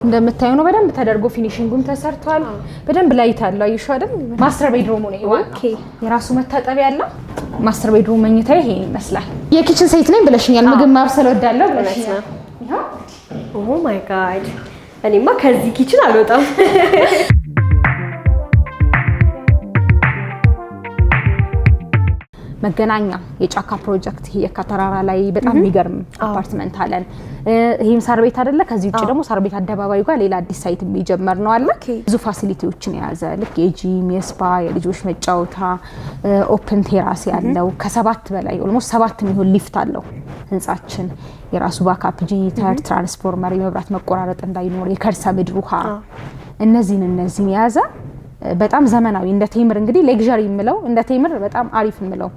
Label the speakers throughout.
Speaker 1: እንደምታዩ ነው በደንብ ተደርጎ ፊኒሺንጉም ተሰርቷል በደንብ ላይት አለው አይሻው አይደል ማስተር ቤድሩም ነው ይዋል ኦኬ የራሱ መታጠቢያ አለ ማስተር ቤድሩም መኝታ ይሄ ይመስላል የኪችን ሴት ነኝ ብለሽኛል ምግብ ማብሰል ወዳለው ብለሽኛል
Speaker 2: ኦ ማይ ጋድ እኔማ ከዚህ ኪችን አልወጣም
Speaker 1: መገናኛ የጫካ ፕሮጀክት የካተራራ ላይ በጣም የሚገርም አፓርትመንት አለን ይሄም ሳር ቤት አይደለ ከዚህ ውጪ ደግሞ ሳር ቤት አደባባዩ ጋር ሌላ አዲስ ሳይት የሚጀመር ነው አለ ብዙ ፋሲሊቲዎችን የያዘ ልክ የጂም የስፓ የልጆች መጫወታ ኦፕን ቴራስ ያለው ከሰባት በላይ ኦልሞስት 7 የሚሆን ሊፍት አለው ህንጻችን የራሱ ባካፕ ጄኔሬተር ትራንስፎርመር የመብራት መቆራረጥ እንዳይኖር የከርሰ ምድር ውሃ እነዚህን የያዘ በጣም ዘመናዊ እንደ ቴምር እንግዲህ ሌክዠሪ ምለው እንደ ቴምር በጣም አሪፍ ምለው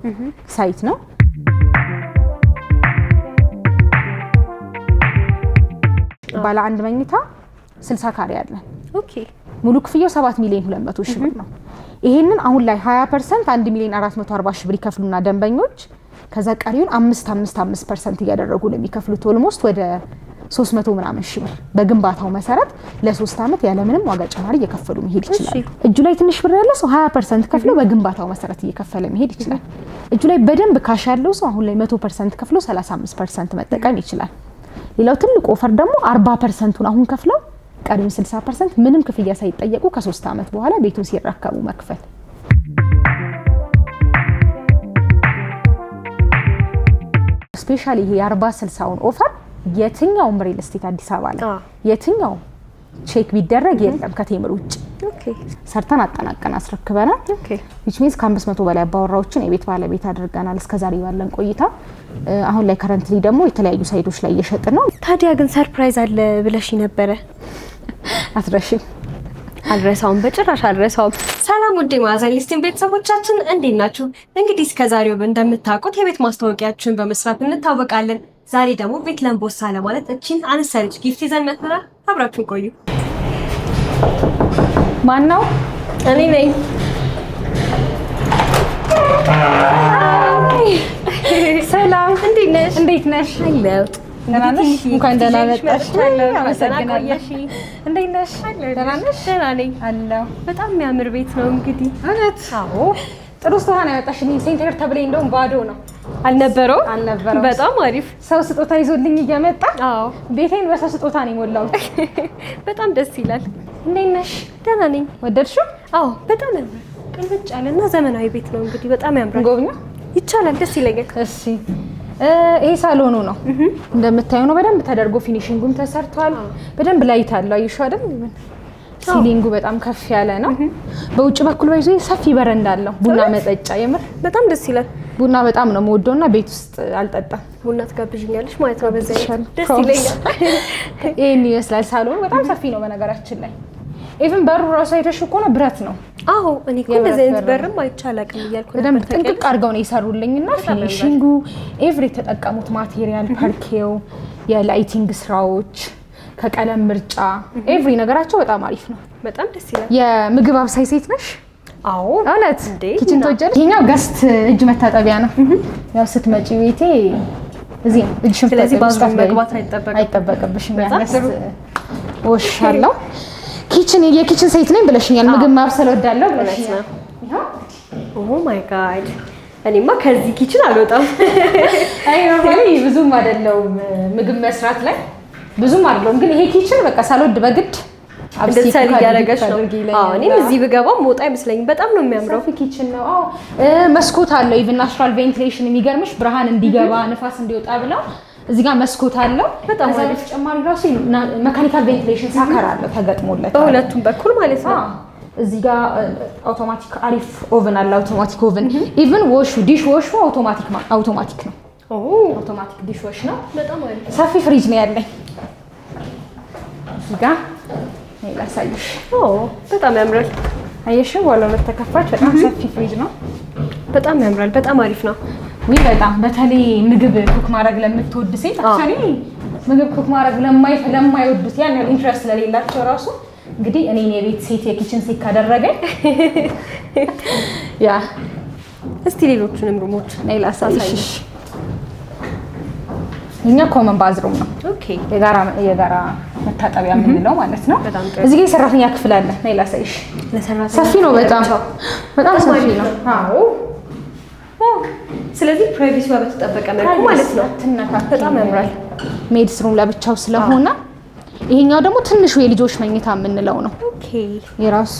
Speaker 1: ሳይት ነው ባለ አንድ መኝታ 60 ካሬ አለ
Speaker 2: ኦኬ ሙሉ
Speaker 1: ክፍያው 7 ሚሊዮን 200 ሺህ ብር ነው ይሄንን አሁን ላይ 20% 1 ሚሊዮን 440 ሺህ ብር ይከፍሉና ደንበኞች ከዛ ቀሪውን 5% እያደረጉ ለሚከፍሉት ኦልሞስት ወደ 300 ምናምን ሺህ ብር በግንባታው መሰረት ለ3 አመት ያለ ምንም ዋጋ ጭማሪ እየከፈሉ መሄድ ይችላል እጁ ላይ ትንሽ ብር ያለ ሰው 20% ከፍሎ በግንባታው መሰረት እየከፈለ መሄድ ይችላል እጁ ላይ በደንብ ካሽ ያለው ሰው አሁን ላይ 100% ከፍሎ 35% መጠቀም ይችላል ሌላው ትልቁ ኦፈር ደግሞ 40%ን አሁን ከፍለው ቀሪውን 60% ምንም ክፍያ ሳይጠየቁ ከ3 አመት በኋላ ቤቱን ሲረከቡ መክፈል ስፔሻሊ ይሄ 40/60ውን ኦፈር የትኛውም ሪል ስቴት አዲስ አበባ ላይ የትኛው ቼክ ቢደረግ የለም ከቴምር ውጪ ኦኬ ሰርተን አጠናቀን አስረክበናል ኦኬ which means ከ500 በላይ አባወራዎችን የቤት ባለቤት አድርገናል እስከዛሬ ባለን ቆይታ አሁን ላይ ከረንትሊ ደግሞ የተለያዩ ሳይቶች ላይ እየሸጥን ነው
Speaker 2: ታዲያ ግን ሰርፕራይዝ አለ ብለሽ ነበር
Speaker 1: አትረሺም
Speaker 2: አልረሳውም በጭራሽ አልረሳውም ሰላም ውዴ ማዘን ሊስቲን ቤተሰቦቻችን እንዴት ናችሁ እንግዲህ እስከዛሬው እንደምታውቁት የቤት ማስተዋወቂያችን በመስራት እንታወቃለን ዛሬ ደግሞ ቤት ለምቦሳ ለማለት እቺን አንሰርች ጊፍት ይዘን መጥተናል አብራችሁን ቆዩ
Speaker 1: ማን ነው
Speaker 2: እኔ ነኝ
Speaker 1: ሰላም እንዴት ነሽ
Speaker 2: አለው
Speaker 1: እንኳን ደህና መጣሽ አመሰግናለሁ እንዴት ነሽ ደህና ነኝ አለው
Speaker 2: በጣም የሚያምር ቤት ነው እንግዲህ
Speaker 1: እውነት አዎ ጥሩ ስጦታ ነው ያመጣሽልኝ ሴንተር ተብሌ እንደውም ባዶ ነው
Speaker 2: አልነበረው በጣም አሪፍ
Speaker 1: ሰው ስጦታ ይዞልኝ እየመጣ አዎ ቤቴን በሰው ስጦታ ነው ሞላው
Speaker 2: በጣም ደስ ይላል
Speaker 1: እንዴት ነሽ
Speaker 2: ደህና ነኝ
Speaker 1: ወደድሽው
Speaker 2: አዎ በጣም ያምራል ቅልብጭ ያለና ዘመናዊ ቤት ነው እንግዲህ በጣም ያምራል
Speaker 1: ጎብኛ
Speaker 2: ይቻላል ደስ ይለኛል
Speaker 1: እሺ ይሄ ሳሎኑ ነው እንደምታዩ ነው በደንብ ተደርጎ ፊኒሺንጉም ተሰርቷል በደንብ ላይት አለው አይሻው አይደል ሲሊንጉ በጣም ከፍ ያለ ነው በውጭ በኩል ባይዞ ሰፊ በረንዳ አለው ቡና መጠጫ የምር
Speaker 2: በጣም ደስ ይላል
Speaker 1: ቡና በጣም ነው የምወደውና ቤት ውስጥ አልጠጣም
Speaker 2: ቡና ትጋብዥኛለሽ ማለት ነው በዛ ደስ ይለኛል
Speaker 1: ይሄን ይመስላል ሳሎኑ በጣም ሰፊ ነው በነገራችን ላይ ኢቭን በሩ ራሱ አይተሽው እኮ ነው ብረት ነው
Speaker 2: አዎ እኔ እኮ እንደዚህ አይነት በርም አይቻላቅም ይያልኩ
Speaker 1: በደንብ ጥንቅቅ አድርገው ነው ይሰሩልኝና ፊኒሺንጉ ኤቭሪ ተጠቀሙት ማቴሪያል ፓርኬው የላይቲንግ ስራዎች ከቀለም ምርጫ ኤቭሪ ነገራቸው በጣም አሪፍ ነው
Speaker 2: በጣም ደስ ይላል
Speaker 1: የምግብ አብሳይ ሴት ነሽ
Speaker 2: አዎ
Speaker 1: እውነት ኪችን ተወጀለ ይሄኛው ገስት እጅ መታጠቢያ ነው ያው ስትመጪ ቤቴ እዚህ ነው እጅ ሽንት
Speaker 2: ስለዚህ ባዝሩም መግባት
Speaker 1: አይጠበቅብሽም ያንስ ወሻለው ኪችን የኪችን ሴት ነኝ ብለሽኛል ምግብ ማብሰል ወዳለው ብለሽኛል
Speaker 2: ኦ ማይ ጋድ እኔማ ከዚህ ኪችን አልወጣም
Speaker 1: አይ ኖርማሊ ብዙም አይደለም ምግብ መስራት ላይ ብዙም አይደለም ግን ይሄ ኪችን በቃ ሳልወድ በግድ
Speaker 2: እንደሰሪ ያረጋሽ ነው አዎ እኔም እዚህ ብገባም ሞጣ አይመስለኝም በጣም ነው የሚያምረው
Speaker 1: ኪችን ነው አዎ መስኮት አለው ኢቭን ናቹራል ቬንቲሌሽን የሚገርምሽ ብርሃን እንዲገባ ንፋስ እንዲወጣ ብለው እዚህ ጋር መስኮት አለው በጣም አሪፍ ተጨማሪ ራሱ መካኒካል ቬንቲሌሽን ሳከር አለው ተገጥሞለት
Speaker 2: በሁለቱም በኩል ማለት ነው
Speaker 1: እዚህ ጋር አውቶማቲክ አሪፍ ኦቨን አለ አውቶማቲክ ኦቨን ኢቭን ዲሽ ዎሹ አውቶማቲክ ነው አውቶማቲክ ዲሽ ዎሽ ነው
Speaker 2: በጣም አሪፍ
Speaker 1: ሰፊ ፍሪጅ ነው ያለኝ እዚህ ጋር ላሳይሽ
Speaker 2: በጣም ያምራል
Speaker 1: አየሽው ወላው ለተከፋች በጣም ሰፊ ፍሪጅ ነው
Speaker 2: በጣም ያምራል በጣም አሪፍ ነው
Speaker 1: ወይ በጣም በተለይ ምግብ ኩክ ማድረግ ለምትወድ ሴት አክቹሊ ምግብ ኩክ ማድረግ ለማይወዱት ያን ያህል ኢንትረስት ለሌላቸው ራሱ እንግዲህ እኔ የቤት ሴት የኪችን ሴት ካደረገኝ ያ
Speaker 2: እስቲ ሌሎቹንም ሩሞች
Speaker 1: ላሳይሽ እኛ ኮመን ባዝሩም ነው።
Speaker 2: ኦኬ
Speaker 1: የጋራ መታጠቢያ የምንለው ማለት ነው።
Speaker 2: በጣም ጥሩ።
Speaker 1: እዚህ ጋር የሰራተኛ ክፍል አለ። ነይ ላሳይሽ።
Speaker 2: ለሰራተኛ
Speaker 1: ሰፊ ነው በጣም ሰፊ ነው። አዎ
Speaker 2: ስለዚህ ፕራይቬሲዋ በተጠበቀ መልኩ ማለት ነው። በጣም ያምራል።
Speaker 1: ሜድስ ሩም ለብቻው ስለሆነ ይሄኛው ደግሞ ትንሹ የልጆች መኝታ የምንለው ነው።
Speaker 2: ኦኬ
Speaker 1: የራሱ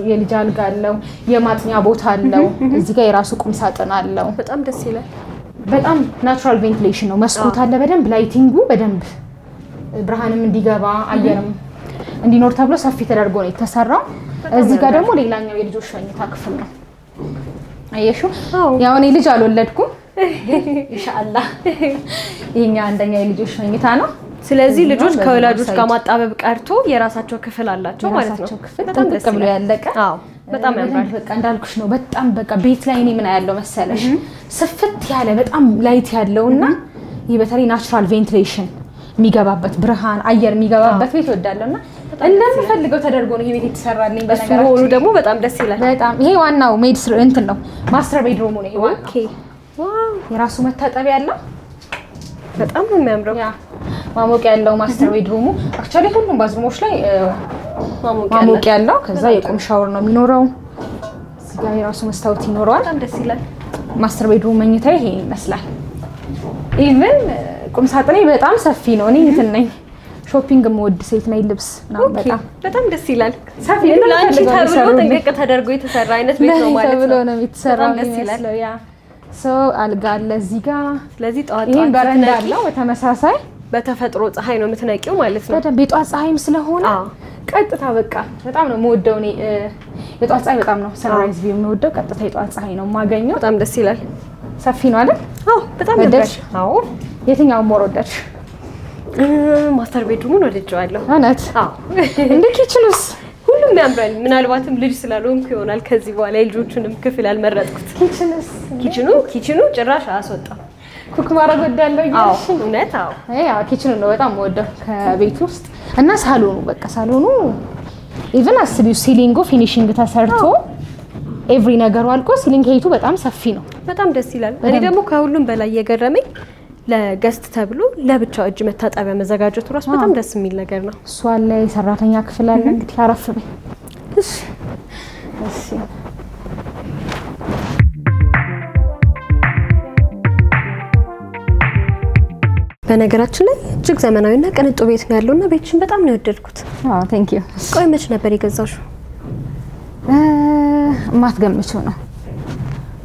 Speaker 1: የልጅ አልጋ አለው፣ የማጥኛ ቦታ አለው። እዚህ ጋር የራሱ ቁም ሳጥን አለው።
Speaker 2: በጣም ደስ ይላል።
Speaker 1: በጣም ናቹራል ቬንቲሌሽን ነው። መስኮት አለ በደንብ ላይቲንጉ በደንብ ብርሃንም እንዲገባ አየርም እንዲኖር ተብሎ ሰፊ ተደርጎ ነው የተሰራው። እዚህ ጋር ደግሞ ሌላኛው የልጆች መኝታ ክፍል ነው። አየሹ ያው እኔ ልጅ አልወለድኩም ኢንሻአላህ ይሄኛ አንደኛ የልጆች መኝታ ነው።
Speaker 2: ስለዚህ ልጆች ከወላጆች ጋር ማጣበብ ቀርቶ የራሳቸው ክፍል አላቸው ማለት ነው።
Speaker 1: በጣም ጥቅም ብሎ ያለቀ
Speaker 2: አዎ በጣም ያምራል።
Speaker 1: በቃ እንዳልኩሽ ነው። በጣም በቃ ቤት ላይ እኔ ምን ያለው መሰለሽ ስፍት ያለ በጣም ላይት ያለውና ይሄ በተለይ ናቹራል ቬንቲሌሽን የሚገባበት ብርሃን አየር የሚገባበት ቤት ወዳለውና እንደምፈልገው ተደርጎ ነው ይሄ ቤት የተሰራልኝ።
Speaker 2: በነገራችን ደግሞ በጣም ደስ ይላል።
Speaker 1: በጣም ይሄ ዋናው ሜድስ እንትን ነው ማስተር ቤድሩሙ ነው። ይሄ
Speaker 2: ኦኬ ዋው
Speaker 1: የራሱ መታጠቢያ ያለው
Speaker 2: በጣም ነው የሚያምረው።
Speaker 1: ያ ማሞቂያ ያለው ማስተር ቤድሩሙ አክቹአሊ ሁሉም ባዝሩሞች ላይ ማሞቂያ ያለው ከዛ የቁም ሻወር ነው የሚኖረው። እዚህ ጋር የራሱ መስታወት ይኖረዋል።
Speaker 2: በጣም ደስ ይላል።
Speaker 1: ማስተር ቤድሩም መኝታ ይሄ ይመስላል። ኢቭን ቁም ሳጥኔ በጣም ሰፊ ነው። እኔ እንትን ነኝ ሾፒንግ የምወድ ሴት ነኝ። ልብስ ነው
Speaker 2: በጣም ደስ ይላል።
Speaker 1: ሰፊ
Speaker 2: ነው። ላንቺ ተብሎ ጥንቅቅ ተደርጎ የተሰራ አይነት ቤት ነው ማለት ነው።
Speaker 1: ተብሎ ነው የተሰራው ይመስለው። ያ አልጋ አለ እዚህ ጋር።
Speaker 2: ስለዚህ ጠዋት
Speaker 1: ይሄን በረንዳ አለው በተመሳሳይ
Speaker 2: በተፈጥሮ ፀሐይ ነው የምትነቂው ማለት ነው።
Speaker 1: በደንብ የጧት ፀሐይም ስለሆነ ቀጥታ በቃ በጣም ነው የምወደው እኔ የጧት ፀሐይ በጣም ነው ሰንራይዝ ቪው የምወደው። ቀጥታ የጧት ፀሐይ ነው የማገኘው።
Speaker 2: በጣም ደስ ይላል።
Speaker 1: ሰፊ ነው አይደል?
Speaker 2: በጣም ወደድሽ?
Speaker 1: የትኛው ሞር ወደድሽ?
Speaker 2: ማስተር ቤድሩሙን ወድጄዋለሁ።
Speaker 1: እውነት? እንደ ኪችኑስ
Speaker 2: ሁሉም ያምራል። ምናልባትም ልጅ ስላልሆንኩ ይሆናል ከዚህ በኋላ የልጆቹንም ክፍል ያልመረጥኩት። ኪችኑ ጭራሽ አያስወጣም።
Speaker 1: ኩክ ማድረግ ወዳለው
Speaker 2: ይላል። እውነት?
Speaker 1: ኪችኑ ነው በጣም ወደው ከቤት ውስጥ እና ሳሎኑ በቃ ሳሎኑ ኢቭን አስቢው ሲሊንጉ ፊኒሺንግ ተሰርቶ ኤቭሪ ነገሩ አልቆ ሲሊንግ ሄይቱ በጣም ሰፊ ነው።
Speaker 2: በጣም ደስ ይላል። እኔ ደግሞ ከሁሉም በላይ የገረመኝ ለገስት ተብሎ ለብቻው እጅ መታጠቢያ መዘጋጀቱ ራሱ በጣም ደስ የሚል ነገር ነው።
Speaker 1: እሱ አለ፣ የሰራተኛ ክፍል አለ። እንግዲህ አረፍ በይ። እሺ
Speaker 2: በነገራችን ላይ እጅግ ዘመናዊና ቅንጡ ቤት ነው ያለውና ቤትሽን በጣም ነው የወደድኩት።
Speaker 1: ቴንክ ዩ።
Speaker 2: ቆይ መች ነበር የገዛሽው?
Speaker 1: ማትገምቺው ነው።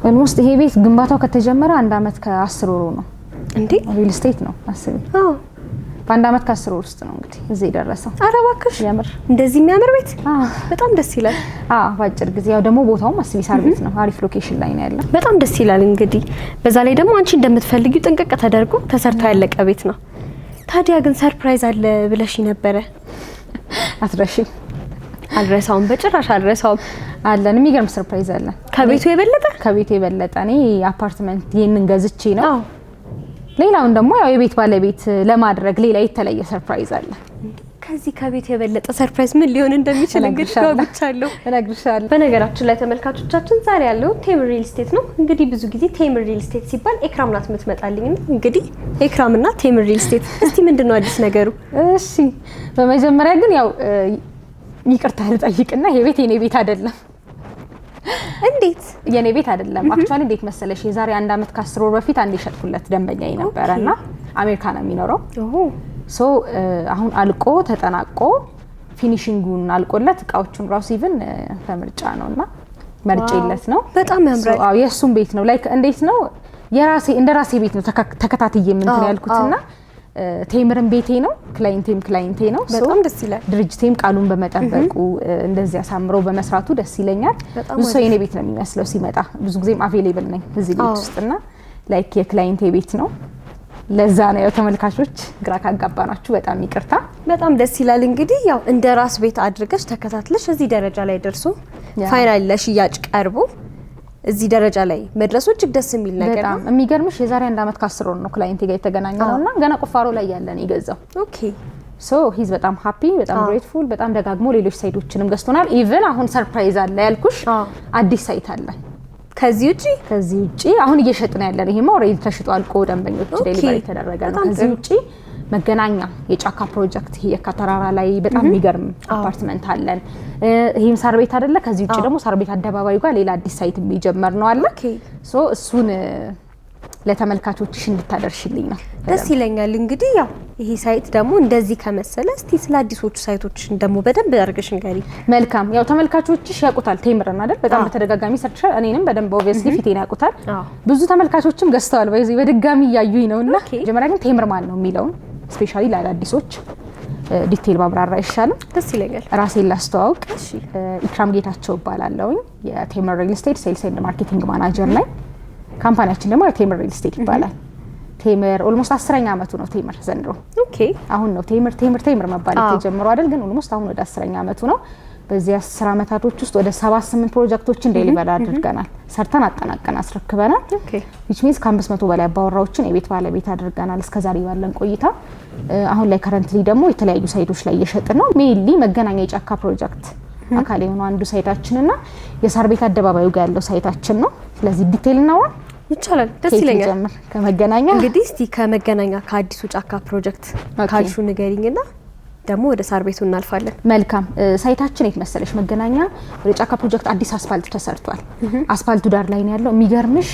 Speaker 1: ኦልሞስት ይሄ ቤት ግንባታው ከተጀመረ 1 አመት ከ10 ወሩ ነው።
Speaker 2: እንዴ
Speaker 1: ሪል ስቴት ነው አስቢ። በ1 አመት ከ10 ወር ውስጥ ነው እንግዲህ እዚህ ደረሰው።
Speaker 2: ኧረ እባክሽ
Speaker 1: ያምር።
Speaker 2: እንደዚህ የሚያምር ቤት በጣም ደስ ይላል።
Speaker 1: በአጭር ጊዜ ያው ደግሞ ቦታውም አስቢ ሳር ቤት ነው። አሪፍ ሎኬሽን ላይ ነው ያለው።
Speaker 2: በጣም ደስ ይላል። እንግዲህ በዛ ላይ ደግሞ አንቺ እንደምትፈልጊው ጥንቅቅ ተደርጎ ተሰርቶ ያለቀ ቤት ነው። ታዲያ ግን ሰርፕራይዝ አለ ብለሽ ነበረ።
Speaker 1: አትረሺም?
Speaker 2: አልረሳውም፣ በጭራሽ አልረሳውም።
Speaker 1: አለን የሚገርም ሰርፕራይዝ አለን። ከቤቱ የበለጠ እኔ አፓርትመንት ይሄንን ገዝቼ ነው። ሌላውን ደግሞ ያው የቤት ባለቤት ለማድረግ ሌላ የተለየ ሰርፕራይዝ አለ።
Speaker 2: ከዚህ ከቤት የበለጠ ሰርፕራይዝ ምን ሊሆን እንደሚችል እንግዲህ ጋብቻለሁ
Speaker 1: እነግርሻለሁ።
Speaker 2: በነገራችን ላይ ተመልካቾቻችን ዛሬ ያለው ቴምር ሪል ስቴት ነው። እንግዲህ ብዙ ጊዜ ቴምር ሪል ስቴት ሲባል ኤክራም ናት የምትመጣልኝ። እንግዲህ ኤክራምና ቴምር ሪል ስቴት እስቲ ምንድነው አዲስ ነገሩ?
Speaker 1: እሺ በመጀመሪያ ግን ያው ይቅርታ ልጠይቅና ይሄ ቤት የኔ ቤት አይደለም።
Speaker 2: እንዴት
Speaker 1: የኔ ቤት አይደለም? አክቹአሊ እንዴት መሰለሽ የዛሬ 1 አመት ከ10 ወር በፊት አንድ የሸጥኩለት ደንበኛዬ ነበረና አሜሪካ ነው የሚኖረው። አሁን አልቆ ተጠናቆ ፊኒሺንጉን አልቆለት እቃዎቹን ራሱ ኢቭን ተመርጫ ነውና መርጬለት ነው።
Speaker 2: በጣም ያምራል።
Speaker 1: የእሱም ቤት ነው ላይክ እንዴት ነው እንደ ራሴ ቤት ነው ተከታትዬ ምን ያልኩትና ቴምርም ቤቴ ነው፣ ክላይንቴ ነው።
Speaker 2: በጣም ደስ ይላል።
Speaker 1: ድርጅቴም ቃሉን በመጠበቁ እንደዚህ አሳምሮ በመስራቱ ደስ ይለኛል። ብዙ ሰው የኔ ቤት ነው የሚመስለው ሲመጣ። ብዙ ጊዜም አቬሌብል ነኝ እዚህ ቤት ውስጥና ላይክ የክላይንቴ ቤት ነው። ለዛ ነው ያው ተመልካቾች ግራ ካጋባናችሁ በጣም ይቅርታ።
Speaker 2: በጣም ደስ ይላል። እንግዲህ ያው እንደ ራስ ቤት አድርገሽ ተከታትለሽ እዚህ ደረጃ ላይ ደርሶ ፋይናል ለሽያጭ ቀርቦ እዚህ ደረጃ ላይ መድረሱ እጅግ ደስ የሚል ነገር ነው።
Speaker 1: በጣም የሚገርምሽ የዛሬ 1 አመት ከ10 ወር ነው ክላይንቴ ጋር የተገናኘነውና ገና ቁፋሮ ላይ ያለን ይገዛው።
Speaker 2: ኦኬ
Speaker 1: ሂዝ በጣም ሃፒ፣ በጣም ግሬትፉል፣ በጣም ደጋግሞ ሌሎች ሳይቶችንም ገዝቶናል። ኢቭን አሁን ሰርፕራይዝ አለ ያልኩሽ አዲስ ሳይት አለ።
Speaker 2: ከዚህ ውጪ
Speaker 1: አሁን እየሸጥን ያለን ይሄማ ኦሬዲ ተሽጦ አልቆ ደንበኞች ዴሊቨሪ ተደረገ ነው። ከዚህ ውጪ መገናኛ የጫካ ፕሮጀክት የካተራራ ላይ በጣም የሚገርም አፓርትመንት አለን። ይሄም ሳር ቤት አይደለ? ከዚህ ውጪ ደግሞ ሳር ቤት አደባባዩ ጋር ሌላ አዲስ ሳይት የሚጀመር ነው አለ። ሶ እሱን ለተመልካቾችሽ እንድታደርሽልኝ ነው።
Speaker 2: ደስ ይለኛል። እንግዲህ ያው ይሄ ሳይት ደግሞ እንደዚህ ከመሰለ እስቲ ስለ አዲሶቹ ሳይቶች ደግሞ በደንብ አድርገሽ ንገሪ።
Speaker 1: መልካም። ያው ተመልካቾችሽ ያውቁታል ቴምርን አይደል? በጣም በተደጋጋሚ ሰርች እኔንም በደንብ ኦብቪየስሊ ፊቴን ያውቁታል። ብዙ ተመልካቾችም ገዝተዋል በዚህ በድጋሚ እያዩኝ ነውና መጀመሪያ ግን ቴምር ማን ነው የሚለውን ስፔሻሊ ለአዲሶች ዲቴል ባብራራ ይሻላል።
Speaker 2: ደስ ይለኛል።
Speaker 1: ራሴን ላስተዋውቅ። ኢክራም ጌታቸው እባላለሁ። የቴምር ሪል ስቴት ሴልስ ኤንድ ማርኬቲንግ ማናጀር ነኝ። ካምፓኒያችን ደግሞ ቴምር ሪል ስቴት ይባላል። ቴምር ኦልሞስት 10ኛ አመቱ ነው። ቴምር ዘንድሮ አሁን ነው ቴምር መባል ተጀምሮ አይደል? ግን ኦልሞስት አሁን ወደ 10ኛ አመቱ ነው። በዚህ 10 አመታቶች ውስጥ ወደ 78 ፕሮጀክቶችን ዴሊቨር አድርገናል። ሰርተን አጠናቀን አስረክበናል። which means ከ500 በላይ አባወራዎችን የቤት ባለቤት አድርገናል እስከዛሬ ባለን ቆይታ። አሁን ላይ ከረንትሊ ደግሞ የተለያዩ ሳይቶች ላይ እየሸጥን ነው። ሜይንሊ መገናኛ የጫካ ፕሮጀክት አካል የሆነው አንዱ ሳይታችንና የሳር ቤት አደባባዩ ጋር ያለው ሳይታችን ነው። ስለዚህ ዲቴል እናወራ
Speaker 2: ይቻላል። ደስ ይለኛል።
Speaker 1: ከመገናኛ
Speaker 2: እንግዲህ እስቲ ከመገናኛ ከአዲሱ ጫካ ፕሮጀክት ካልሹ ንገሪኝና ደግሞ ወደ ሳር ቤቱ እናልፋለን።
Speaker 1: መልካም። ሳይታችን የት መሰለሽ? መገናኛ ወደ ጫካ ፕሮጀክት አዲስ አስፋልት ተሰርቷል። አስፋልቱ ዳር ላይ ነው ያለው። የሚገርምሽ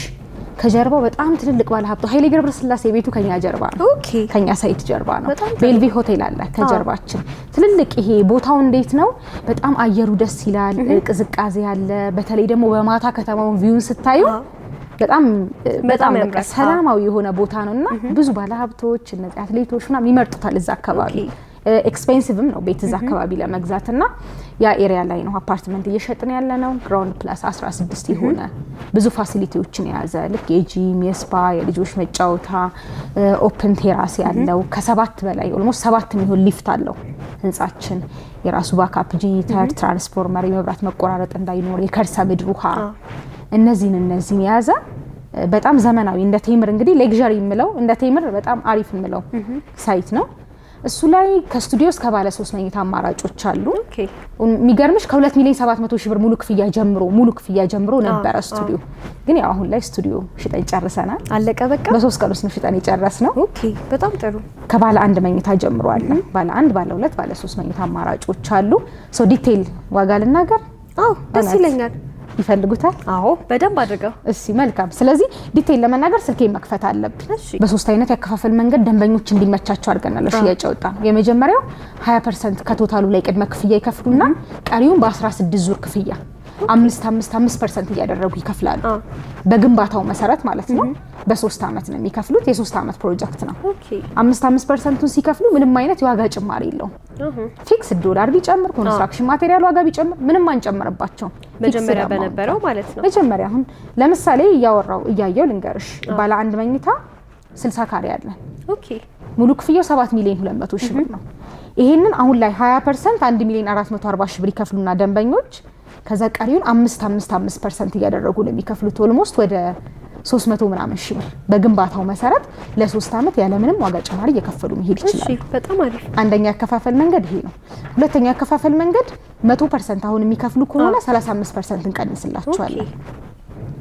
Speaker 1: ከጀርባው በጣም ትልልቅ ባለሀብቱ ኃይሌ ገብረስላሴ ቤቱ ከኛ ጀርባ ነው። ከኛ ሳይት ጀርባ ነው። ቤልቪ ሆቴል አለ ከጀርባችን። ትልልቅ ይሄ ቦታው እንዴት ነው? በጣም አየሩ ደስ ይላል። ቅዝቃዜ አለ። በተለይ ደግሞ በማታ ከተማውን ቪውን ስታዩ በጣም ሰላማዊ የሆነ ቦታ ነውና ብዙ ባለሀብቶች እነዚህ አትሌቶች ምናምን ይመርጡታል እዛ አካባቢ። ኤክስፔንሲቭም ነው ቤት እዛ አካባቢ ለመግዛትና ያ ኤሪያ ላይ ነው አፓርትመንት እየሸጥን ያለ ነው። ግራውንድ ፕላስ 16 የሆነ ብዙ ፋሲሊቲዎችን የያዘ ልክ የጂም፣ የስፓ፣ የልጆች መጫወታ፣ ኦፕን ቴራስ ያለው ከ7 በላይ ኦልሞስት 7 የሚሆን ሊፍት አለው ህንጻችን። የራሱ ባካፕ ጄኔሬተር፣ ትራንስፎርመር፣ የመብራት መቆራረጥ እንዳይኖር፣ የከርሰ ምድር ውሃ እነዚህን የያዘ በጣም ዘመናዊ እንደ ቴምር እንግዲህ ሌክዠሪ የምለው እንደ ቴምር በጣም አሪፍ የምለው ሳይት ነው። እሱ ላይ ከስቱዲዮ እስከ ባለ 3 መኝታ አማራጮች አሉ። የሚገርምሽ ከ2 ሚሊዮን 700 ሺህ ብር ሙሉ ክፍያ ጀምሮ ነበረ ስቱዲዮ። ግን ያው አሁን ላይ ስቱዲዮ ሽጠን ጨርሰናል።
Speaker 2: አለቀ በቃ።
Speaker 1: በ3 ቀን ውስጥ ነው ሽጠን የጨረስነው።
Speaker 2: በጣም ጥሩ።
Speaker 1: ከባለ 1 መኝታ ጀምሮ አለ። ባለ 1፣ ባለ 2፣ ባለ 3 መኝታ አማራጮች አሉ። ሶ ዲቴል ዋጋ ልናገር?
Speaker 2: ደስ ይለኛል።
Speaker 1: ይፈልጉታል?
Speaker 2: በደንብ አድርገው።
Speaker 1: እሺ መልካም። ስለዚህ ዲቴል ለመናገር ስልኬን መክፈት አለብኝ። በ3 አይነት ያከፋፈል መንገድ ደንበኞች እንዲመቻቸው አድርገናል። ሽያጭ ወጣ። የመጀመሪያው 20% ከቶታሉ ላይ ቅድመ ክፍያ ይከፍሉና ቀሪውን በ16 ዙር ክፍያ 5% እያደረጉ ይከፍላሉ። በግንባታው መሰረት ማለት ነው። በ3 አመት ነው የሚከፍሉት። የ3 አመት ፕሮጀክት ነው። 5% ሲከፍሉ ምንም አይነት የዋጋ ጭማሪ የለውም። ፊክስ $1 ቢጨምር ኮንስትራክሽን ማቴሪያል ዋጋ ቢጨምር ምንም አንጨምርባቸው።
Speaker 2: መጀመሪያ በነበረው ማለት ነው።
Speaker 1: መጀመሪያ አሁን ለምሳሌ እያየው ልንገርሽ። ባለ 1 መኝታ 60 ካሬ አለን። ሙሉ ክፍያው 7 ሚሊዮን 200 ሺህ ብር ነው። ይሄንን አሁን ላይ 20% 1 ሚሊዮን 440 ሺህ ብር ይከፍሉና ደንበኞች ከዛ ቀሪውን 5% እያደረጉ ነው የሚከፍሉት። ኦልሞስት ወደ 300 ምናምን ሺህ ብር በግንባታው መሰረት ለ3 አመት ያለ ምንም ዋጋ ጭማሪ እየከፈሉ መሄድ ይችላሉ።
Speaker 2: በጣም አሪፍ።
Speaker 1: አንደኛ ያከፋፈል መንገድ ይሄ ነው። ሁለተኛ ያከፋፈል መንገድ 100% አሁን የሚከፍሉ ከሆነ 35% እንቀንስላቸዋለን።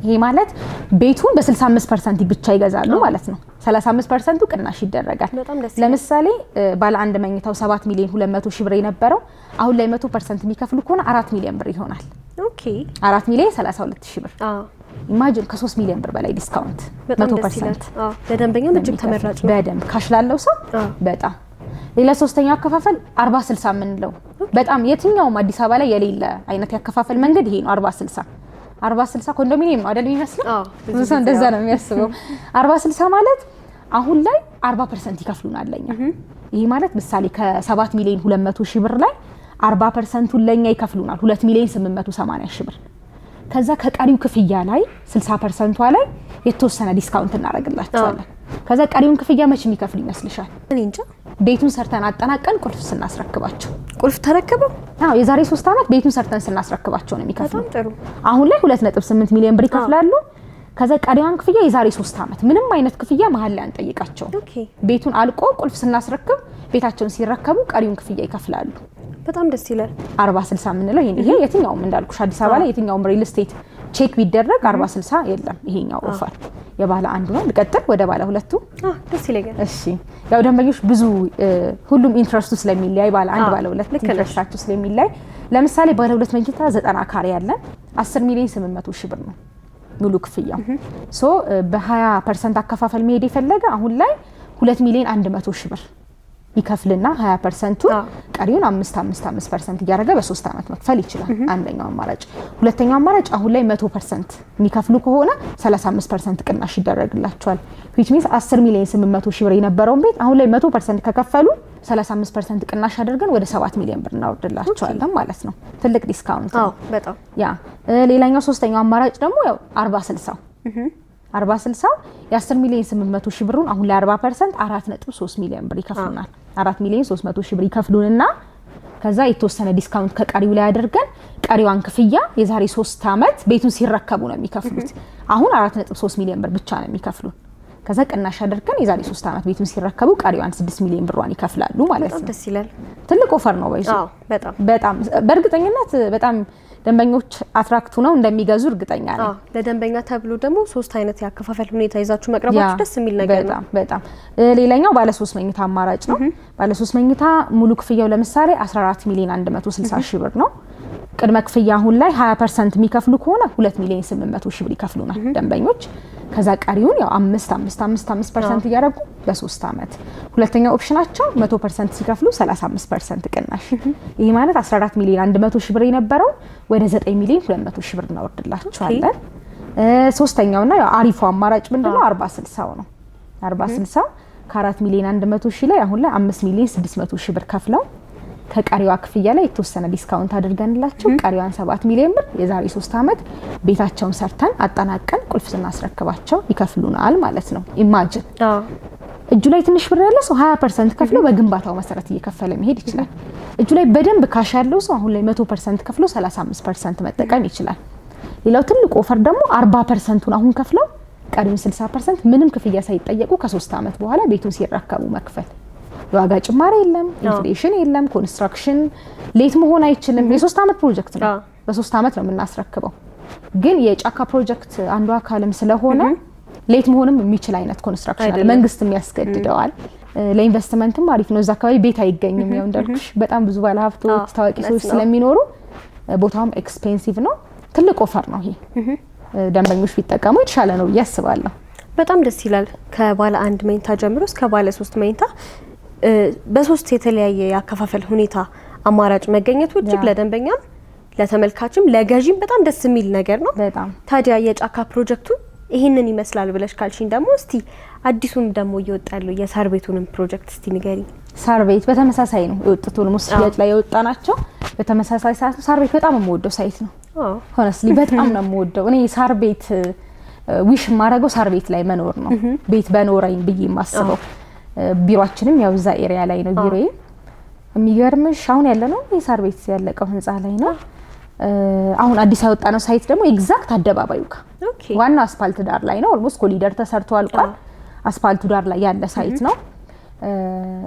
Speaker 1: ይሄ ማለት ቤቱን በ65% ብቻ ይገዛሉ ማለት ነው። 35% ቅናሽ ይደረጋል። ለምሳሌ ባለ 1 መኝታው 7 ሚሊዮን 200 ሺህ ብር የነበረው አሁን ላይ 100% የሚከፍሉ ከሆነ 4 ሚሊዮን ብር ይሆናል። 4 ሚሊዮን 32 ሺህ ብር። ኢማጂን ከ3 ሚሊዮን ብር በላይ ዲስካውንት 100%።
Speaker 2: ለደንበኛው እጅግ ተመራጭ ነው።
Speaker 1: በደንብ ካሽ ላለው ሰው በጣም። ሌላ ሶስተኛው አከፋፈል 40/60 የምንለው በጣም የትኛውም አዲስ አበባ ላይ የሌለ አይነት ያከፋፈል መንገድ ይሄ ነው። 40/60 ኮንዶሚኒየም ነው አይደል የሚመስለው? ብዙ እንደዛ ነው የሚያስበው። 40/60 ማለት አሁን ላይ 40% ይከፍሉናል ለኛ። ይሄ ማለት ምሳሌ ከ7 ሚሊዮን 200 ሺህ ብር ላይ 40%ን ለኛ ይከፍሉናል 2 ሚሊዮን 880 ሺህ ብር። ከዛ ከቀሪው ክፍያ ላይ 60%ቷ ላይ የተወሰነ ዲስካውንት እናደርግላቸዋለን። ከዛ ቀሪውን ክፍያ መቼ የሚከፍሉ ይመስልሻል?
Speaker 2: እኔ እንጃ።
Speaker 1: ቤቱን ሰርተን አጠናቀን ቁልፍ ስናስረክባቸው።
Speaker 2: ቁልፍ ተረከበው?
Speaker 1: የዛሬ 3 አመት ቤቱን ሰርተን ስናስረክባቸው ነው የሚከፍሉ።
Speaker 2: በጣም ጥሩ።
Speaker 1: አሁን ላይ 2.8 ሚሊዮን ብር ይከፍላሉ። ከዛ ቀሪዋን ክፍያ የዛሬ 3 አመት ምንም አይነት ክፍያ መሀል ላይ አንጠይቃቸው። ቤቱን አልቆ ቁልፍ ስናስረክብ ቤታቸውን ሲረከቡ ቀሪውን ክፍያ ይከፍላሉ።
Speaker 2: በጣም ደስ ይላል።
Speaker 1: 40/60 የምንለው ይሄ የትኛውም እንዳልኩሽ አዲስ አበባ ላይ የትኛውም ሪል ስቴት ቼክ ቢደረግ 40/60 የለም ይሄኛው ኦፈር የባለ አንዱ ነው። ልቀጥል ወደ ባለ ሁለቱ።
Speaker 2: ደስ ይለኛል።
Speaker 1: እሺ ያው ደንበኞች ብዙ ሁሉም ኢንትረስቱ ስለሚለያይ ባለ አንድ ባለ ሁለት ኢንትረስታቸው ስለሚለያይ ለምሳሌ ባለ ሁለት መኝታ 90 ካሬ ያለን 10,800,000 ብር ነው ሙሉ ክፍያው። ሶ በ20% አከፋፈል መሄድ የፈለገ አሁን ላይ 2,100,000 ብር ይከፍልና 20% ቀሪውን 5% እያደረገ በ3 አመት መክፈል ይችላል። አንደኛው አማራጭ። ሁለተኛው አማራጭ አሁን ላይ 100% የሚከፍሉ ከሆነ 35% ቅናሽ ይደረግላቸዋል። which means 10,800,000 ብር የነበረውን ቤት አሁን ላይ 100% ከከፈሉ 35% ቅናሽ አድርገን ወደ 7 ሚሊዮን ብር እናወርድላቸዋለን ማለት ነው። ትልቅ ዲስካውንት ነው
Speaker 2: በጣም
Speaker 1: ያ። ሌላኛው ሶስተኛው አማራጭ ደግሞ ያው 40/60 40/60 የ10,800,000 ብሩን አሁን ላይ 40% 4.3 ሚሊዮን ብር ይከፍሉናል። 4,300,000 ብር ይከፍሉንና ከዛ የተወሰነ ዲስካውንት ከቀሪው ላይ አድርገን ቀሪዋን ክፍያ የዛሬ 3 አመት ቤቱን ሲረከቡ ነው የሚከፍሉት። አሁን 4.3 ሚሊዮን ብር ብቻ ነው የሚከፍሉት። ከዛ ቅናሽ አድርገን የዛሬ 3 አመት ቤቱን ሲረከቡ ቀሪዋን 6 ሚሊዮን ብሯን ይከፍላሉ ማለት ነው።
Speaker 2: ደስ ይላል።
Speaker 1: ትልቅ ኦፈር ነው ወይስ? በጣም በእርግጠኝነት በጣም ደንበኞች አትራክቱ ነው እንደሚገዙ እርግጠኛ ነኝ።
Speaker 2: ለደንበኛ ተብሎ ደግሞ 3 አይነት ያከፋፈል ሁኔታ ይዛችሁ መቅረባችሁ ደስ የሚል ነገር ነው።
Speaker 1: በጣም ሌላኛው ባለ 3 መኝታ አማራጭ ነው። ባለ 3 መኝታ ሙሉ ክፍያው ለምሳሌ 14,160,000 ብር ነው። ቅድመ ክፍያ አሁን ላይ 20% የሚከፍሉ ከሆነ 2,800,000 ብር ይከፍሉናል ደንበኞች። ከዛ ቀሪውን ያው 5% እያደረጉ በ3 አመት። ሁለተኛው ኦፕሽናቸው 100% ሲከፍሉ 35% ቅናሽ። ይሄ ማለት 14,100,000 ብር የነበረው ወደ 9,200,000 ብር እናወርድላቸዋለን። ሶስተኛውና ያው አሪፉ አማራጭ ምንድነው 40/60 ነው። 40/60 ከ4,100,000 ላይ አሁን ላይ 5,600,000 ብር ከፍለው ከቀሪዋ ክፍያ ላይ የተወሰነ ዲስካውንት አድርገንላቸው ቀሪዋን 7 ሚሊዮን ብር የዛሬ 3 አመት ቤታቸውን ሰርተን አጠናቀን ቁልፍ ስናስረክባቸው ይከፍሉናል ማለት ነው። ኢማጂን እጁ ላይ ትንሽ ብር ያለ ሰው 20% ከፍሎ በግንባታው መሰረት እየከፈለ መሄድ ይችላል። እጁ ላይ በደንብ ካሽ ያለው ሰው አሁን ላይ 100% ከፍሎ 35% መጠቀም ይችላል። ሌላው ትልቁ ኦፈር ደግሞ 40%ን አሁን ከፍለው ቀሪውን 60% ምንም ክፍያ ሳይጠየቁ ከ3 አመት በኋላ ቤቱን ሲረከቡ መክፈል። የዋጋ ጭማሪ የለም፣ ኢንፍሌሽን የለም፣ ኮንስትራክሽን ሌት መሆን አይችልም። የ3 አመት ፕሮጀክት ነው። በ3 አመት ነው የምናስረክበው። ግን የጫካ ፕሮጀክት አንዱ አካልም ስለሆነ ሌት መሆንም የሚችል አይነት ኮንስትራክሽን አለ። መንግስት የሚያስገድደዋል። ለኢንቨስትመንትም አሪፍ ነው። እዛ አካባቢ ቤት አይገኝም። ያው እንዳልኩሽ በጣም ብዙ ባለሀብቶች ታዋቂ ሰዎች ስለሚኖሩ ቦታውም ኤክስፔንሲቭ ነው። ትልቅ ኦፈር ነው ይሄ። ደንበኞች ቢጠቀሙ የተሻለ ነው ብዬ አስባለሁ።
Speaker 2: በጣም ደስ ይላል። ከባለ 1 መኝታ ጀምሮ እስከ ባለ 3 መኝታ በሶስት የተለያየ ያከፋፈል ሁኔታ አማራጭ መገኘቱ እጅግ ለደንበኛም ለተመልካችም ለገዢም በጣም ደስ የሚል ነገር ነው። በጣም ታዲያ የጫካ ፕሮጀክቱ ይሄንን ይመስላል ብለሽ ካልሽኝ ደግሞ እስቲ አዲሱን ደግሞ እየወጣሉ የሳር ቤቱንም ፕሮጀክት እስቲ ንገሪ።
Speaker 1: ሳር ቤት በተመሳሳይ ነው የወጡት ሙስሊያት ላይ የወጣናቸው በተመሳሳይ ሳር ቤት በጣም የምወደው ሳይት ነው። ሆነስሊ በጣም ነው የምወደው። እኔ ሳር ቤት ዊሽ ማረገው ሳር ቤት ላይ መኖር ነው። ቤት በኖረኝ ብዬ ማስበው ቢሮአችንም ያው እዛ ኤሪያ ላይ ነው ቢሮዬ። የሚገርምሽ አሁን ያለነው የሳር ቤት ያለቀው ህንጻ ላይ ነው። አሁን አዲስ ያወጣነው ሳይት ደግሞ ኤግዛክት አደባባዩ ጋር ዋና አስፋልት ዳር ላይ ነው። ኦልሞስት ኮሊደር ተሰርቶ አልቋል። አስፋልቱ ዳር ላይ ያለ ሳይት ነው።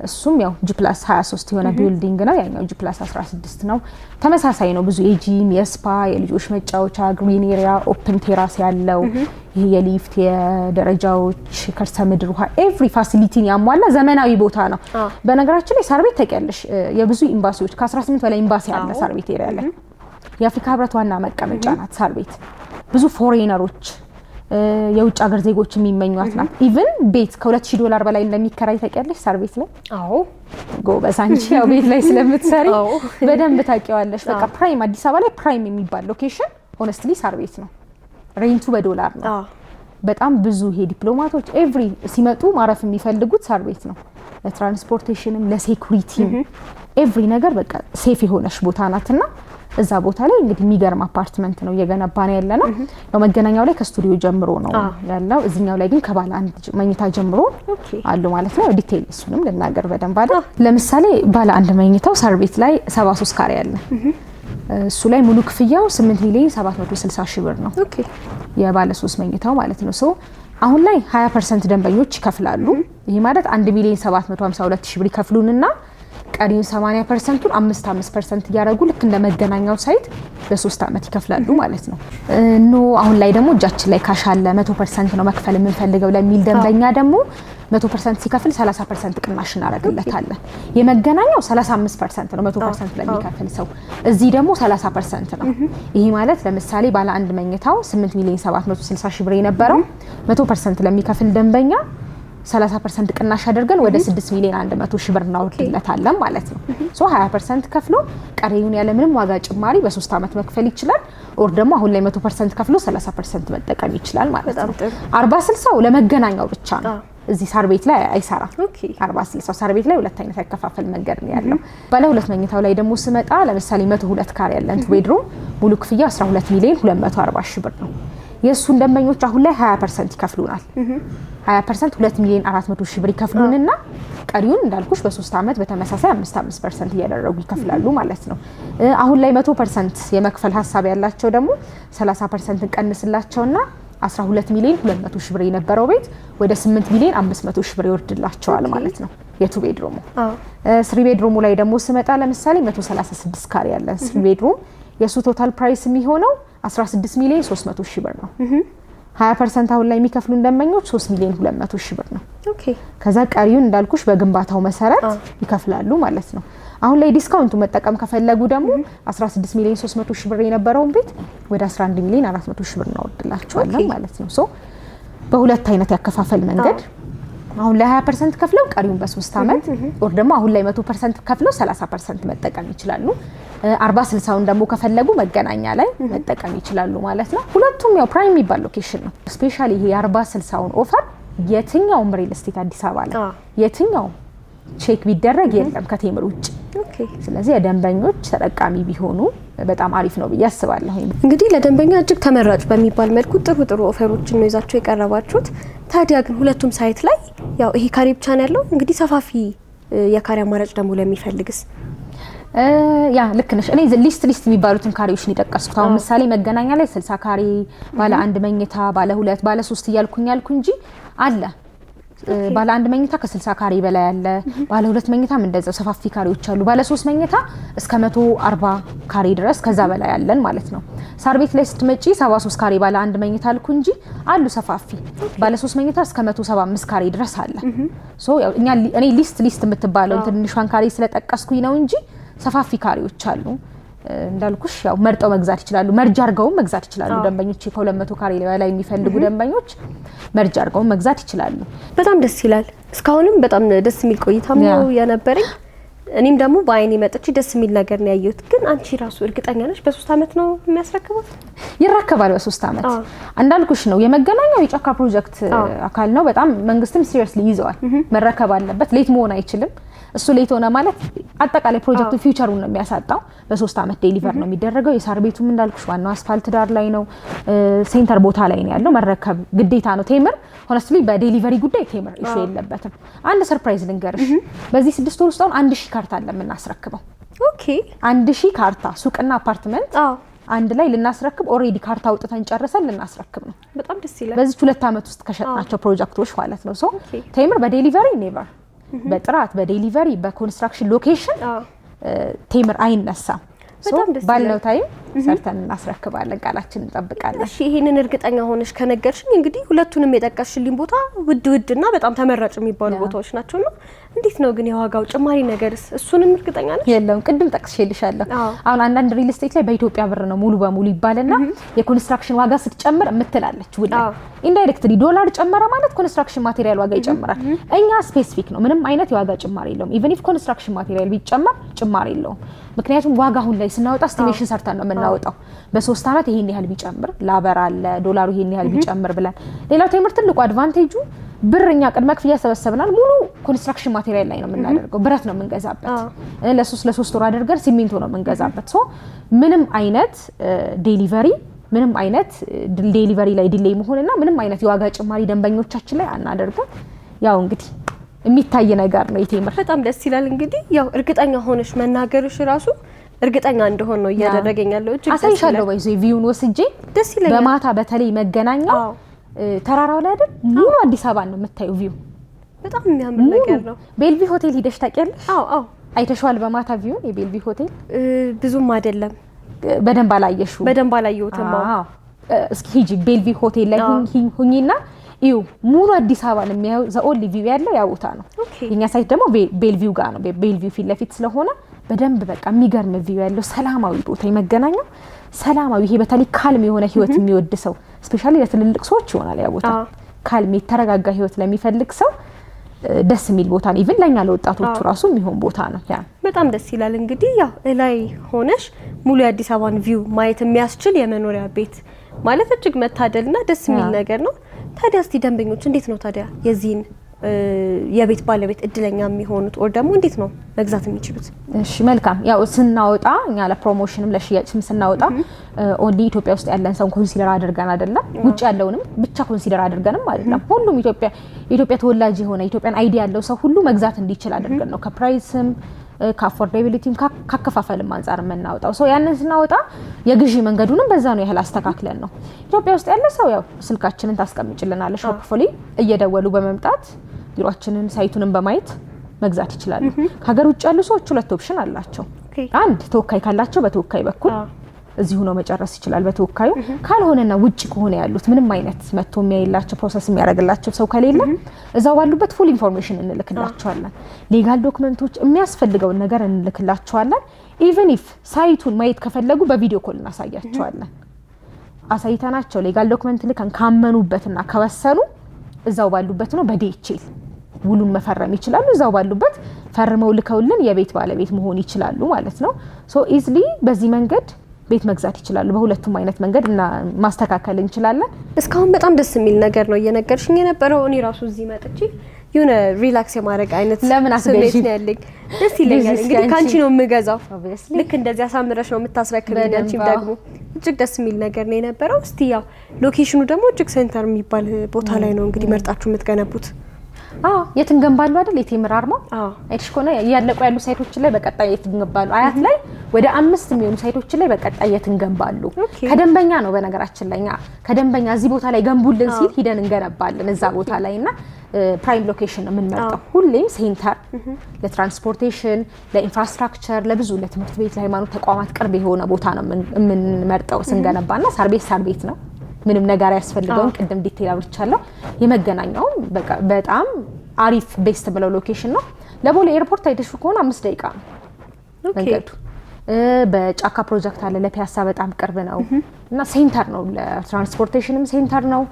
Speaker 1: እሱም ያው G+23 የሆነ ቢልዲንግ ነው። ያኛው G+16 ነው። ተመሳሳይ ነው። ብዙ የጂም የስፓ የልጆች መጫወቻ ግሪን ኤሪያ ኦፕን ቴራስ ያለው ይሄ የሊፍት የደረጃዎች ከርሰ ምድር ውሃ ኤቭሪ ፋሲሊቲን ያሟላ ዘመናዊ ቦታ ነው። በነገራችን ላይ ሳር ቤት ታውቂያለሽ የብዙ ኤምባሲዎች ከ18 በላይ ኤምባሲ ያለ ሳር ቤት ኤሪያ ላይ የአፍሪካ ህብረት ዋና መቀመጫ ናት ሳር ቤት። ብዙ ፎሬነሮች የውጭ ሀገር ዜጎች የሚመኙት ናት። ኢቭን ቤት $2,000 በላይ እንደሚከራይ ታውቂያለሽ ሳር ቤት ላይ?
Speaker 2: አዎ
Speaker 1: ጎበዝ አንቺ ያው ቤት ላይ ስለምትሰሪ በደንብ ታውቂዋለሽ። በቃ ፕራይም አዲስ አበባ ላይ ፕራይም የሚባል ሎኬሽን ሆነስትሊ ሳር ቤት ነው። ሬንቱ በዶላር ነው። በጣም ብዙ ይሄ ዲፕሎማቶች ኤቭሪ ሲመጡ ማረፍ የሚፈልጉት ሳር ቤት ነው። ለትራንስፖርቴሽንም ለሴኩሪቲም ኤቭሪ ነገር በቃ ሴፍ የሆነሽ ቦታ ናትና እዛ ቦታ ላይ እንግዲህ የሚገርም አፓርትመንት ነው እየገነባን ያለነው። ያው መገናኛው ላይ ከስቱዲዮ ጀምሮ ነው ያለው። እዚህኛው ላይ ግን ከባለ 1 መኝታ ጀምሮ አሉ ማለት ነው። ዲቴይል እሱንም ልናገር በደንብ አይደል። ለምሳሌ ባለ 1 መኝታው ሳር ቤት ላይ 73 ካሬ ያለ እሱ ላይ ሙሉ ክፍያው 8,760,000 ብር ነው። የባለ 3 መኝታው ማለት ነው። ሶ አሁን ላይ 20% ደንበኞች ይከፍላሉ። ይሄ ማለት 1,752,000 ብር ይከፍሉንና ቀሪውን 80%ቱን 5% እያደረጉ ልክ እንደ መገናኛው ሳይት በ3 አመት ይከፍላሉ ማለት ነው። ኖ አሁን ላይ ደግሞ እጃችን ላይ ካሽ አለ 100% ነው መክፈል የምንፈልገው ለሚል ደንበኛ ደግሞ 100% ሲከፍል 30% ቅናሽ እናደርግለታለን። የመገናኛው 35% ነው 100% ለሚከፍል ሰው፣ እዚህ ደግሞ 30% ነው። ይሄ ማለት ለምሳሌ ባለ አንድ መኝታው 8,760,000 ብር የነበረው 100% ለሚከፍል ደንበኛ 30% ቅናሽ አድርገን ወደ 6,100,000 ብር እናወርድለታለን ማለት ነው። ሶ 20% ከፍሎ ቀሪውን ያለ ምንም ዋጋ ጭማሪ በ3 አመት መክፈል ይችላል። ኦር ደግሞ አሁን ላይ 100% ከፍሎ 30% መጠቀም ይችላል ማለት ነው። 40/60 ለመገናኛው ብቻ ነው። እዚህ ሳር ቤት ላይ አይሰራም። 40/60 ሳር ቤት ላይ ሁለት አይነት ያከፋፈል መንገድ ነው ያለው። ባለ ሁለት መኝታው ላይ ደግሞ ስመጣ ለምሳሌ 102 ካሬ ያለን ቤድሩም ሙሉ ክፍያ 12,240,000 ብር ነው። የሱን ደንበኞች አሁን ላይ 20% ይከፍሉናል። 20% 2,400,000 ብር ይከፍሉንና ቀሪውን እንዳልኩሽ በ3 አመት በተመሳሳይ 5% እያደረጉ ይከፍላሉ ማለት ነው። አሁን ላይ 100% የመክፈል ሀሳብ ያላቸው ደግሞ 30% እንቀንስላቸውና 12,200,000 ብር የነበረው ቤት ወደ 8,500,000 ብር ይወርድላቸዋል ማለት ነው። የቱ ቤድሩሙ 3 ቤድሩሙ ላይ ደግሞ ስመጣ ለምሳሌ 136 ካሬ ያለን 3 ቤድሩም የሱ ቶታል ፕራይስ የሚሆነው 16,300,000 ብር ነው። 20% አሁን ላይ የሚከፍሉን ደንበኞች 3,200,000 ብር ነው። ከዛ ቀሪውን እንዳልኩሽ በግንባታው መሰረት ይከፍላሉ ማለት ነው። አሁን ላይ ዲስካውንቱ መጠቀም ከፈለጉ ደግሞ 16,300,000 ብር የነበረውን ቤት ወደ 11,400,000 ብር እናወርድላቸዋለን ማለት ነው። ሶ በሁለት አይነት ያከፋፈል መንገድ አሁን ላይ 20% ከፍለው ቀሪውን በ3 አመት ወር ደግሞ አሁን ላይ 100% ከፍለው 30% መጠቀም ይችላሉ። 40/60ውን ደግሞ ከፈለጉ መገናኛ ላይ መጠቀም ይችላሉ ማለት ነው። ሁለቱም ያው ፕራይም የሚባል ሎኬሽን ነው። ስፔሻሊ ይሄ 40/60ውን ኦፈር የትኛውም ሪል ስቴት አዲስ አበባ ላይ የትኛው ቼክ ቢደረግ የለም ከቴምር ውጭ። ስለዚህ የደንበኞች ተጠቃሚ ቢሆኑ በጣም አሪፍ ነው ብዬ አስባለሁ።
Speaker 2: እንግዲህ ለደንበኛ እጅግ ተመራጭ በሚባል መልኩ ጥሩ ኦፈሮችን ነው ይዛችሁ የቀረባችሁት። ታዲያ ግን ሁለቱም ሳይት ላይ ያው ይሄ ካሬ ብቻ ነው ያለው። እንግዲህ ሰፋፊ የካሬ አማራጭ ደግሞ ለሚፈልግስ
Speaker 1: ያ ልክ ነሽ። እኔ ሊስት የሚባሉትን ካሬዎች ነው የጠቀስኩት። አሁን ምሳሌ መገናኛ ላይ 60 ካሬ ባለ አንድ መኝታ፣ ባለ 2፣ ባለ 3 እያልኩኝ እንጂ አለ ባለ አንድ መኝታ ከ60 ካሬ በላይ አለ። ባለ 2 መኝታም እንደዛው ሰፋፊ ካሬዎች አሉ። ባለ 3 መኝታ እስከ 140 ካሬ ድረስ ከዛ በላይ አለን ማለት ነው። ሳር ቤት ላይ ስትመጪ 73 ካሬ ባለ አንድ መኝታ አልኩ እንጂ አሉ ሰፋፊ ባለ 3 መኝታ እስከ 175 ካሬ ድረስ አለ። ሶ እኔ ሊስት የምትባለው ትንሿን ካሬ ስለጠቀስኩኝ ነው እንጂ ሰፋፊ ካሬዎች አሉ። እንዳልኩሽ ያው መርጠው መግዛት ይችላሉ። መርጅ አርገው መግዛት ይችላሉ። ደንበኞች ከ200 ካሬ በላይ የሚፈልጉ ደንበኞች መርጅ አርገው መግዛት ይችላሉ።
Speaker 2: በጣም ደስ ይላል። እስካሁንም በጣም ደስ የሚል ቆይታም ነው የነበረኝ። እኔም ደግሞ በአይኔ መጥቼ ደስ የሚል ነገር ነው ያየሁት። ግን አንቺ ራሱ እርግጠኛ ነሽ በ3 አመት ነው የሚያስረክቡት?
Speaker 1: ይረከባል በ3 አመት። እንዳልኩሽ ነው የመገናኛው የጫካ ፕሮጀክት አካል ነው። በጣም መንግስትም ሲሪየስሊ ይዘዋል። መረከብ አለበት። ሌት መሆን አይችልም። እሱ ሌት ሆነ ማለት አጠቃላይ ፕሮጀክቱ ፊውቸሩን ነው የሚያሳጣው። በ3 አመት ዴሊቨር ነው የሚደረገው። የሳር ቤቱም እንዳልኩሽ ዋናው አስፋልት ዳር ላይ ነው፣ ሴንተር ቦታ ላይ ነው ያለው። መረከብ ግዴታ ነው። ቴምር ሆነስትሊ በዴሊቨሪ ጉዳይ ቴምር ኢሹ የለበትም። አንድ ሰርፕራይዝ ልንገርሽ፣ በዚህ 6 ወር ውስጥ አሁን 1000 ካርታ ለምናስረክበው። 1000 ካርታ ሱቅና አፓርትመንት አንድ ላይ ልናስረክብ ኦሬዲ ካርታ አውጥተን ጨርሰን ልናስረክብ ነው።
Speaker 2: በጣም ደስ ይላል።
Speaker 1: በዚህ 2 አመት ውስጥ ከሸጥናቸው ፕሮጀክቶች ማለት ነው። ሶ ቴምር በዴሊቨሪ ኔቨር በጥራት በዴሊቨሪ በኮንስትራክሽን ሎኬሽን ቴምር አይነሳም። ባለው ታይም ሰርተን እናስረክባለን፣ ቃላችንን እንጠብቃለን።
Speaker 2: እሺ ይሄንን እርግጠኛ ሆነሽ ከነገርሽኝ እንግዲህ ሁለቱንም የጠቀስሽልኝ ቦታ ውድና በጣም ተመራጭ የሚባሉ ቦታዎች ናቸውና እንዴት ነው ግን የዋጋው ጭማሪ ነገርስ? እሱንም እርግጠኛ ነሽ?
Speaker 1: የለም ቅድም ጠቅሼልሻለሁ። አሁን አንዳንድ ሪል ስቴት ላይ በኢትዮጵያ ብር ነው ሙሉ በሙሉ ይባልና የኮንስትራክሽን ዋጋ ስትጨምር እምትላለች ውላ ኢንዳይሬክትሊ ዶላር ጨመረ ማለት ኮንስትራክሽን ማቴሪያል ዋጋ ይጨምራል። እኛ ስፔሲፊክ ነው፣ ምንም አይነት የዋጋ ጭማሪ የለውም። ኢቭን ኢፍ ኮንስትራክሽን ማቴሪያል ቢጨመር ጭማሪ የለውም። ምክንያቱም ዋጋ አሁን ላይ ስናወጣ ኤስቲሜሽን ሰርተን ነው የምናወጣው። በ3 አመት ይሄን ያህል ቢጨምር ላበር አለ ዶላሩ ይሄን ያህል ቢጨምር ብለን። ሌላው ቴምር ትልቁ አድቫንቴጁ ብርኛ ቅድመ ክፍያ ሰበሰብናል። ሙሉ ኮንስትራክሽን ማቴሪያል ላይ ነው የምናደርገው። ብረት ነው የምንገዛበት። ለ3 ወር አድርገን ሲሚንቶ ነው የምንገዛበት። ሶ ምንም አይነት ዴሊቨሪ ላይ ዲሌይ መሆንና ምንም አይነት የዋጋ ጭማሪ ደንበኞቻችን ላይ አናደርግም። ያው እንግዲህ የሚታይ ነገር ነው የቴምር።
Speaker 2: በጣም ደስ ይላል። እንግዲህ ያው እርግጠኛ ሆነሽ መናገርሽ ራሱ እርግጠኛ እንደሆነ ነው እያደረገኝ ያለው። እጅግ
Speaker 1: አሳይሻለሁ ወይ ቪውን ወስጄ
Speaker 2: ደስ ይላል።
Speaker 1: በማታ በተለይ መገናኛ ተራራው ላይ አይደል ሙሉ አዲስ አበባ ነው የምታዩ ቪው።
Speaker 2: በጣም የሚያምር ነገር ነው።
Speaker 1: ቤልቪ ሆቴል ሂደሽ ታውቂያለሽ?
Speaker 2: አዎ
Speaker 1: አይተሽዋል በማታ ቪው የቤልቪው ሆቴል?
Speaker 2: ብዙም አይደለም
Speaker 1: በደንብ አላየሽው?
Speaker 2: በደንብ አላየሁትም።
Speaker 1: እስኪ ሂጂ ቤልቪው ሆቴል ላይ ሁኚና እዩ ሙሉ አዲስ አበባን የሚያየው ዘኦል ቪው ያለው ያ ቦታ ነው። የኛ ሳይት ደግሞ ቤልቪው ጋር ነው። ቤልቪው ፊት ለፊት ስለሆነ በደንብ በቃ የሚገርም ቪው ያለው ሰላማዊ ቦታ የመገናኛው ሰላማዊ ይሄ በተለይ ካልም የሆነ ህይወት የሚወድ ሰው ስፔሻሊ ለትልልቅ ሰዎች ይሆናል ያ ቦታ። ካልም የተረጋጋ ህይወት ለሚፈልግ ሰው ደስ የሚል ቦታ ነው። ኢቭን ለኛ ለወጣቶቹ ራሱ የሚሆን ቦታ ነው። ያ
Speaker 2: በጣም ደስ ይላል። እንግዲህ ያው ላይ ሆነሽ ሙሉ የአዲስ አበባን ቪው ማየት የሚያስችል የመኖሪያ ቤት ማለት እጅግ መታደልና ደስ የሚል ነገር ነው። ታዲያ እስቲ ደንበኞች እንዴት ነው ታዲያ የዚህን የቤት ባለቤት እድለኛ የሚሆኑት ወር ደግሞ እንዴት ነው መግዛት የሚችሉት?
Speaker 1: እሺ መልካም። ያው ስናወጣ እኛ ለፕሮሞሽንም ለሽያጭም ስናወጣ ኦንሊ ኢትዮጵያ ውስጥ ያለን ሰው ኮንሲደር አድርገን አይደለም፣ ውጭ ያለውንም ብቻ ኮንሲደር አድርገንም አይደለም። ሁሉም ኢትዮጵያ ተወላጅ የሆነ ኢትዮጵያን አይዲ ያለው ሰው ሁሉ መግዛት እንዲችል አድርገን ነው ከፕራይስም ከአፎርዴቢሊቲም ካከፋፈልም አንፃር የምናወጣው። ሶ ያንን ስናወጣ የግዢ መንገዱንም በዛ ነው ያህል አስተካክለን ነው። ኢትዮጵያ ውስጥ ያለ ሰው ያው ስልካችንን ታስቀምጭልናለሽ ሆፕፉሊ እየደወሉ በመምጣት ቢሮአችንን ሳይቱንን በማየት መግዛት ይችላሉ። ከሀገር ውጭ ያሉ ሰዎች ሁለት ኦፕሽን አላቸው። አንድ ተወካይ ካላቸው በተወካይ በኩል እዚሁ ነው መጨረስ ይችላል በተወካዩ። ካልሆነና ውጭ ከሆነ ያሉት ምንም አይነት መጥቶ የሚያይላቸው ፕሮሰስ የሚያደርግላቸው ሰው ከሌለ እዛው ባሉበት ፉል ኢንፎርሜሽን እንልክላቸዋለን። ሌጋል ዶክመንቶች የሚያስፈልገውን ነገር እንልክላቸዋለን። ኢቭን ኢፍ ሳይቱን ማየት ከፈለጉ በቪዲዮ ኮል እናሳያቸዋለን። አሳይተናቸው ሌጋል ዶክመንት ልከን ካመኑበትና ከወሰኑ እዛው ባሉበት ነው በዲኤችኤል ውሉን መፈረም ይችላሉ። እዛው ባሉበት ፈርመው ልከውልን የቤት ባለቤት መሆን ይችላሉ ማለት ነው። ሶ ኢዝሊ በዚህ መንገድ ቤት መግዛት ይችላሉ። በሁለቱም አይነት መንገድ እና ማስተካከል እንችላለን።
Speaker 2: እስካሁን በጣም ደስ የሚል ነገር ነው እየነገርሽኝ የነበረው። እኔ ራሱ እዚህ መጥቼ የሆነ ሪላክስ የማድረግ አይነት ስሜት ነው ያለኝ። ደስ ይለኛል። እንግዲህ ካንቺ ነው የምገዛው። ልክ እንደዚህ አሳምረሽ ነው የምታስረክብኝ። አንቺም ደግሞ እጅግ ደስ የሚል ነገር ነው የነበረው። እስቲ ያው ሎኬሽኑ ደግሞ እጅግ ሴንተር የሚባል ቦታ ላይ ነው እንግዲህ መርጣችሁ የምትገነቡት።
Speaker 1: የትን ገንባሉ አይደል? የቴምር አርማ አይተሽ ከሆነ ያለቁ ያሉ ሳይቶች ላይ በቀጣይ የትን ገንባሉ አያት ላይ ወደ 5 የሚሆኑ ሳይቶች ላይ በቀጣይ የትን ገንባሉ። ከደንበኛ ነው በነገራችን ላይ ከደንበኛ እዚህ ቦታ ላይ ገንቡልን ሲል ሂደን እንገነባለን እዛ ቦታ ላይና ፕራይም ሎኬሽን የምንመርጠው ሁሌም ሴንተር ለትራንስፖርቴሽን፣ ለኢንፍራስትራክቸር፣ ለብዙ ለትምህርት ቤት፣ ለሃይማኖት ተቋማት ቅርብ የሆነ ቦታ ነው የምንመርጠው ስንገነባና ሳር ቤት ነው ምንም ነገር ያስፈልገውን ቅድም ዲቴል አብርቻለሁ። የመገናኛውን በጣም አሪፍ ቤስት ብለው ሎኬሽን ነው። ለቦሌ ኤርፖርት አይተሹ ከሆነ 5 ደቂቃ ነው መንገዱ። በጫካ ፕሮጀክት አለ ለፒያሳ በጣም ቅርብ ነው እና ሴንተር ነው። ለትራንስፖርቴሽንም ሴንተር ነው።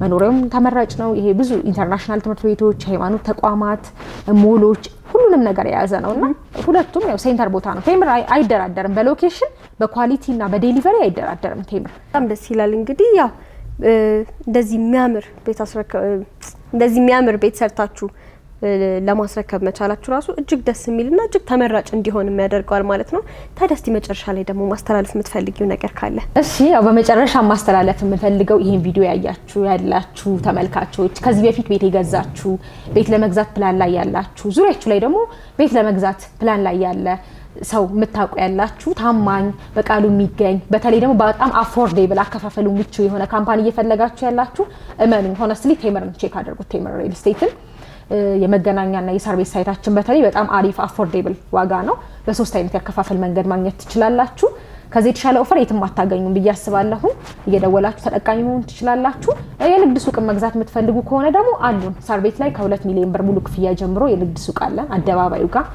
Speaker 1: መኖሪያውም ተመራጭ ነው። ይሄ ብዙ ኢንተርናሽናል ትምህርት ቤቶች፣ ሃይማኖት ተቋማት፣ ሞሎች ሁሉንም ነገር የያዘ ነውና ሁለቱም ያው ሴንተር ቦታ ነው። ቴምር አይደራደርም በሎኬሽን በኳሊቲ እና በዴሊቨሪ አይደራደርም ቴምር።
Speaker 2: በጣም ደስ ይላል። እንግዲህ ያው እንደዚህ የሚያምር ቤት ሰርታችሁ ለማስረከብ መቻላችሁ ራሱ እጅግ ደስ የሚልና እጅግ ተመራጭ እንዲሆን የሚያደርገዋል ማለት ነው። ታዲያ እስቲ መጨረሻ ላይ ደግሞ ማስተላለፍ የምትፈልጊው ነገር ካለ?
Speaker 1: እሺ ያው በመጨረሻ ማስተላለፍ የምፈልገው ይሄን ቪዲዮ ያያችሁ ተመልካቾች፣ ከዚህ በፊት ቤት የገዛችሁ፣ ቤት ለመግዛት ፕላን ላይ ያላችሁ፣ ዙሪያችሁ ላይ ደግሞ ቤት ለመግዛት ፕላን ላይ ያለ ሰው የምታውቁ ያላችሁ ታማኝ በቃሉ የሚገኝ በተለይ ደግሞ በጣም አፎርዴብል አከፋፈሉ ምቹ የሆነ ካምፓኒ እየፈለጋችሁ ያላችሁ እመኑ፣ ሆነስትሊ ቴምርን ቼክ አድርጉት። ቴምር ሪል ስቴትን የመገናኛና የሰርቪስ ሳይታችን በተለይ በጣም አሪፍ አፎርዴብል ዋጋ ነው። በ3 አይነት ያከፋፈል መንገድ ማግኘት ትችላላችሁ። ከዚህ የተሻለ ኦፈር የትም አታገኙም ብዬ አስባለሁ። እየደወላችሁ ተጠቃሚ መሆን ትችላላችሁ። የንግድ ሱቅ መግዛት የምትፈልጉ ከሆነ ደግሞ አሉን ሰርቪስ ላይ ከ2 ሚሊዮን ብር ሙሉ ክፍያ ጀምሮ የንግድ ሱቅ አለን። አደባባዩ ጋር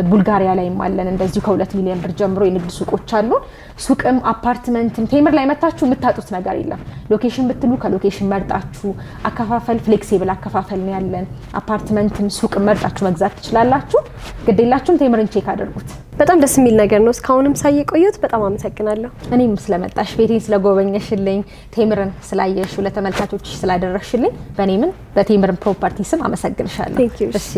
Speaker 1: ቡልጋሪያ ላይም አለን እንደዚሁ ከ2 ሚሊዮን ብር ጀምሮ የንግድ ሱቆች አሉን። ሱቅም አፓርትመንትም ቴምር ላይ መታችሁ የምታጡት ነገር የለም። ሎኬሽን ብትሉ ከሎኬሽን መርጣችሁ አከፋፈል ፍሌክሲብል አከፋፈል ነው ያለን። አፓርትመንትም ሱቅም መርጣችሁ መግዛት ትችላላችሁ። ግዴላችሁም ቴምርን ቼክ አድርጉት።
Speaker 2: በጣም ደስ የሚል ነገር ነው። እስካሁንም ሳይቆዩት በጣም አመሰግናለሁ።
Speaker 1: እኔም ስለመጣሽ ቤቴን ስለጎበኘሽልኝ ቴምርን ስላየሽው ለተመልካቾችሽ ስላደረሽልኝ በኔምን በቴምርን ፕሮፐርቲ ስም አመሰግንሻለሁ።
Speaker 2: እሺ